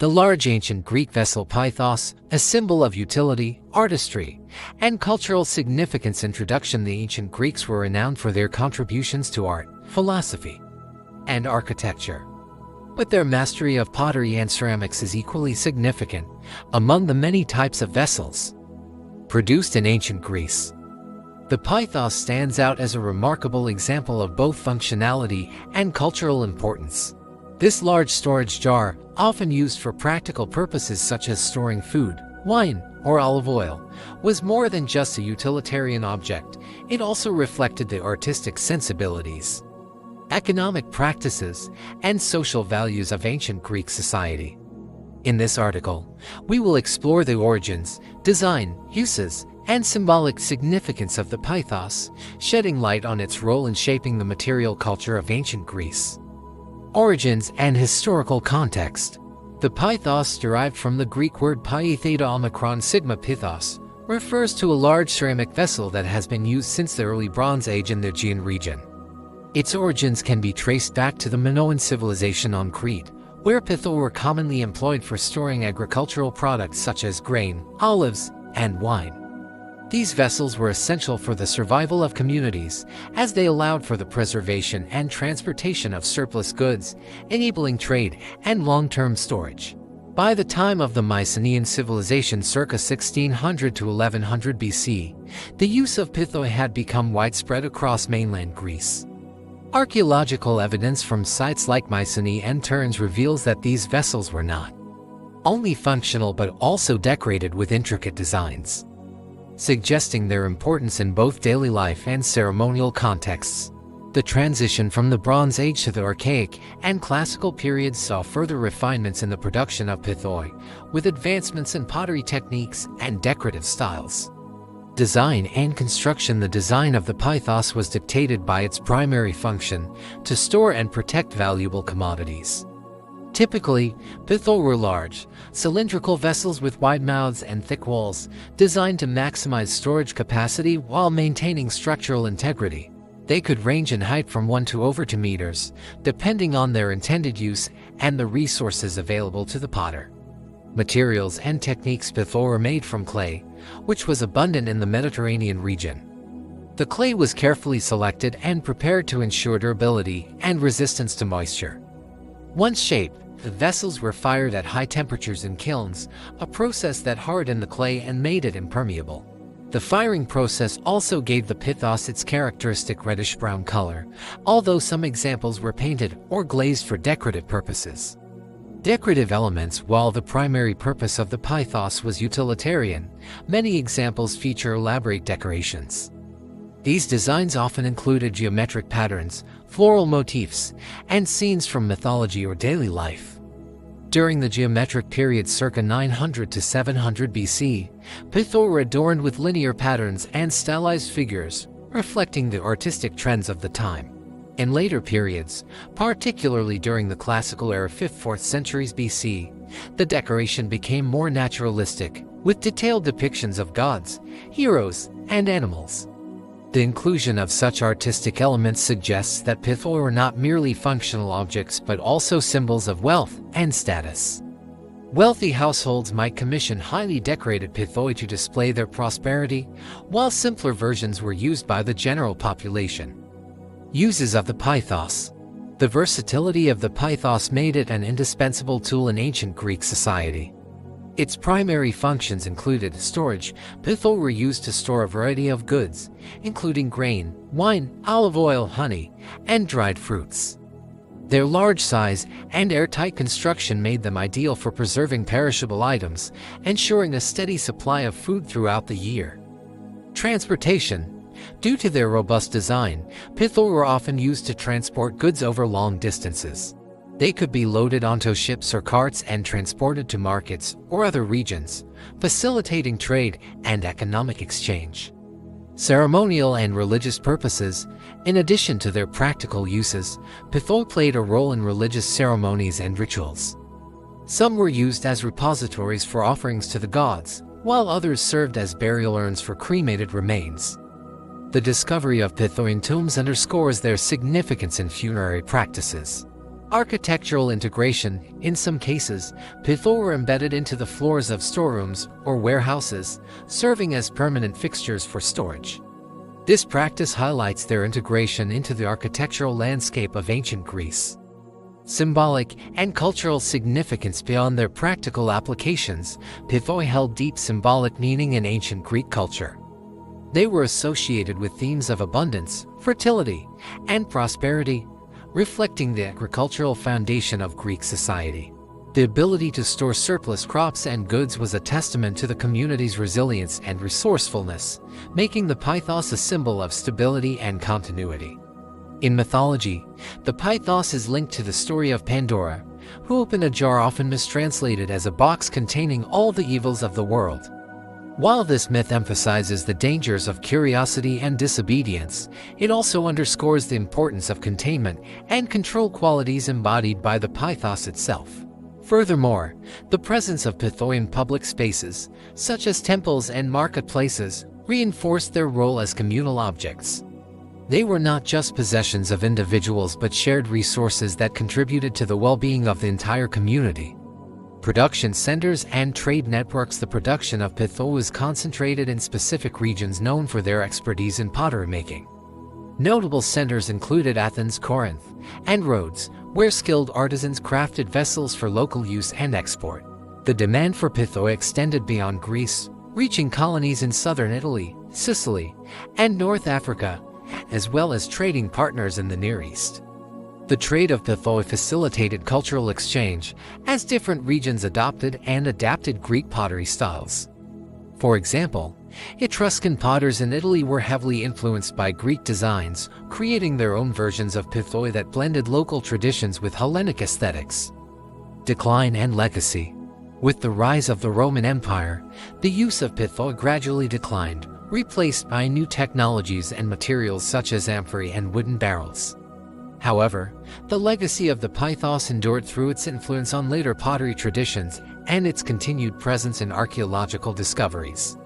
The large ancient Greek vessel Pythos, a symbol of utility, artistry, and cultural significance. Introduction. The ancient Greeks were renowned for their contributions to art, philosophy, and architecture. But their mastery of pottery and ceramics is equally significant among the many types of vessels produced in ancient Greece. The Pythos stands out as a remarkable example of both functionality and cultural importance. This large storage jar, often used for practical purposes such as storing food, wine, or olive oil, was more than just a utilitarian object. It also reflected the artistic sensibilities, economic practices, and social values of ancient Greek society. In this article, we will explore the origins, design, uses, and symbolic significance of the Pythos, shedding light on its role in shaping the material culture of ancient Greece. Origins and historical context. The Pythos, derived from the Greek word pi theta omicron sigma pithos, refers to a large ceramic vessel that has been used since the early Bronze Age in the Aegean region. Its origins can be traced back to the Minoan civilization on Crete, where Pithor were commonly employed for storing agricultural products such as grain, olives, and wine. These vessels were essential for the survival of communities, as they allowed for the preservation and transportation of surplus goods, enabling trade and long-term storage. By the time of the Mycenaean civilization circa 1600 to 1100 BC, the use of Pithoi had become widespread across mainland Greece. Archaeological evidence from sites like Mycenae and Turns reveals that these vessels were not only functional but also decorated with intricate designs, suggesting their importance in both daily life and ceremonial contexts. The transition from the Bronze Age to the Archaic and Classical periods saw further refinements in the production of pithoi, with advancements in pottery techniques and decorative styles. Design and construction. The design of the Pythos was dictated by its primary function, to store and protect valuable commodities. Typically, pithoi were large, cylindrical vessels with wide mouths and thick walls, designed to maximize storage capacity while maintaining structural integrity. They could range in height from 1 to over 2 meters, depending on their intended use and the resources available to the potter. Materials and techniques. Pithoi were made from clay, which was abundant in the Mediterranean region. The clay was carefully selected and prepared to ensure durability and resistance to moisture. Once shaped, the vessels were fired at high temperatures in kilns, a process that hardened the clay and made it impermeable. The firing process also gave the pithos its characteristic reddish-brown color, although some examples were painted or glazed for decorative purposes. Decorative elements. While the primary purpose of the pythos was utilitarian, many examples feature elaborate decorations. These designs often included geometric patterns, floral motifs, and scenes from mythology or daily life. During the geometric period circa 900 to 700 BC, pithoi were adorned with linear patterns and stylized figures, reflecting the artistic trends of the time. In later periods, particularly during the classical era 5th–4th centuries BC, the decoration became more naturalistic, with detailed depictions of gods, heroes, and animals. The inclusion of such artistic elements suggests that pithoi were not merely functional objects but also symbols of wealth and status. Wealthy households might commission highly decorated pithoi to display their prosperity, while simpler versions were used by the general population. Uses of the pythos. The versatility of the pythos made it an indispensable tool in ancient Greek society. Its primary functions included storage. Pithoi were used to store a variety of goods, including grain, wine, olive oil, honey, and dried fruits. Their large size and airtight construction made them ideal for preserving perishable items, ensuring a steady supply of food throughout the year. Transportation. Due to their robust design, pithoi were often used to transport goods over long distances. They could be loaded onto ships or carts and transported to markets or other regions, facilitating trade and economic exchange. Ceremonial and religious purposes. In addition to their practical uses, pithoi played a role in religious ceremonies and rituals. Some were used as repositories for offerings to the gods, while others served as burial urns for cremated remains. The discovery of pithoi in tombs underscores their significance in funerary practices. Architectural integration: in some cases, Pithor were embedded into the floors of storerooms or warehouses, serving as permanent fixtures for storage. This practice highlights their integration into the architectural landscape of ancient Greece. Symbolic and cultural significance: beyond their practical applications, Pithor held deep symbolic meaning in ancient Greek culture. They were associated with themes of abundance, fertility, and prosperity, reflecting the agricultural foundation of Greek society. The ability to store surplus crops and goods was a testament to the community's resilience and resourcefulness, making the Pythos a symbol of stability and continuity. In mythology, the Pythos is linked to the story of Pandora, who opened a jar, often mistranslated as a box containing all the evils of the world. While this myth emphasizes the dangers of curiosity and disobedience, it also underscores the importance of containment and control qualities embodied by the Pythos itself. Furthermore, the presence of Pithor in public spaces, such as temples and marketplaces, reinforced their role as communal objects. They were not just possessions of individuals but shared resources that contributed to the well-being of the entire community. Production centers and trade networks: the production of Pithor was concentrated in specific regions known for their expertise in pottery making. Notable centers included Athens, Corinth, and Rhodes, where skilled artisans crafted vessels for local use and export. The demand for Pithor extended beyond Greece, reaching colonies in southern Italy, Sicily, and North Africa, as well as trading partners in the Near East. The trade of Pithor facilitated cultural exchange, as different regions adopted and adapted Greek pottery styles. For example, Etruscan potters in Italy were heavily influenced by Greek designs, creating their own versions of Pithor that blended local traditions with Hellenic aesthetics. Decline and legacy: with the rise of the Roman Empire, the use of Pithor gradually declined, replaced by new technologies and materials such as amphory and wooden barrels. However, the legacy of the Pythos endured through its influence on later pottery traditions and its continued presence in archaeological discoveries.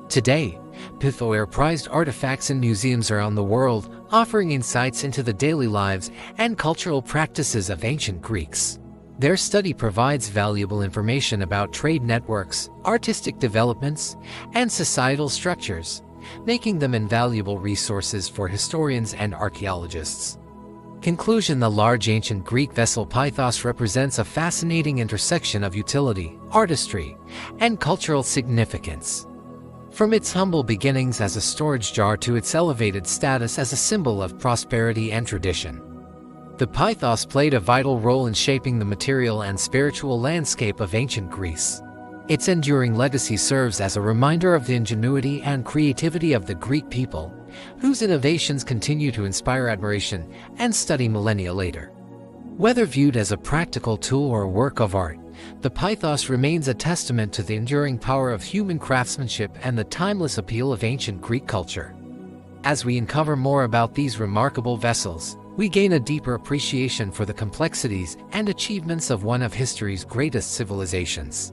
Today, Pithor are prized artifacts in museums around the world, offering insights into the daily lives and cultural practices of ancient Greeks. Their study provides valuable information about trade networks, artistic developments, and societal structures, making them invaluable resources for historians and archaeologists. Conclusion: the large ancient Greek vessel Pythos represents a fascinating intersection of utility, artistry, and cultural significance. From its humble beginnings as a storage jar to its elevated status as a symbol of prosperity and tradition, the Pythos played a vital role in shaping the material and spiritual landscape of ancient Greece. Its enduring legacy serves as a reminder of the ingenuity and creativity of the Greek people, whose innovations continue to inspire admiration and study millennia later. Whether viewed as a practical tool or a work of art, the Pythos remains a testament to the enduring power of human craftsmanship and the timeless appeal of ancient Greek culture. As we uncover more about these remarkable vessels, we gain a deeper appreciation for the complexities and achievements of one of history's greatest civilizations.